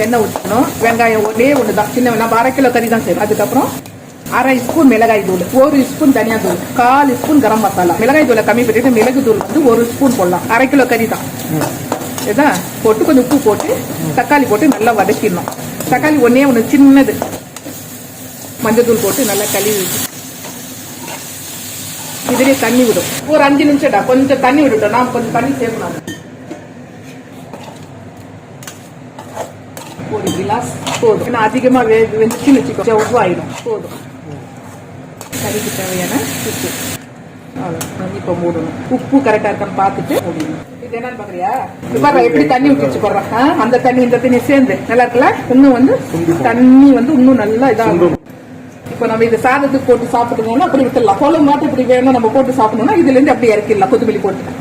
எண்ணெய் ஊற்றணும். வெங்காயம் ஒரே ஒன்று தான், சின்ன நம்ம 1/2 கிலோ கறி தான் செய்யணும். அதுக்கப்புறம் 1/2 ஸ்பூன் மிளகாய் தூள், 1 ஸ்பூன் தனியா தூள், 1/4 ஸ்பூன் கரம் மசாலா. மிளகாய் தூளை கம்மி பண்ணிட்டு மிளகு தூள் வந்து 1 ஸ்பூன் போடலாம். 1/2 கிலோ கறி தான். இதான் போட்டு கொஞ்சம் உப்பு போட்டு தக்காளி போட்டு நல்லா வதக்கிடணும். தக்காளி ஒன்னே ஒன்று சின்னது, மஞ்சள் தூள் போட்டு நல்லா கழுவி இதுலயே தண்ணி விடும். ஒரு 5 நிமிஷம்டா, கொஞ்சம் தண்ணி விட்டுட்டோம். நாம கொஞ்சம் தண்ணி சேர்க்கணும். ஒரு கிளாஸ் போதும். ஏன்னா அதிகமா வெந்துச்சுன்னு வச்சுக்கோ, உப்பு ஆயிடும். போதும். கறிக்கு தேவையான உப்பு இப்ப மூடணும். உப்பு கரெக்டா இருக்கான்னு பார்த்துட்டு மூடணும். இது என்னன்னு பாக்குறியா? இப்ப எப்படி தண்ணி ஊற்றி போடுறேன். அந்த தண்ணி இந்த தண்ணி சேர்ந்து நல்லா இருக்குல்ல. இன்னும் வந்து தண்ணி வந்து இன்னும் நல்லா இதாகும். இப்ப நம்ம இது சாதத்துக்கு போட்டு சாப்பிட்டோம்னா அப்படி விட்டுலாம். குழம்பு மாட்டு இப்படி வேணும் நம்ம போட்டு சாப்பிடணும்னா இதுல இருந்து அப்படி இறக்கிடலாம். கொத்தமல்லி போட்டு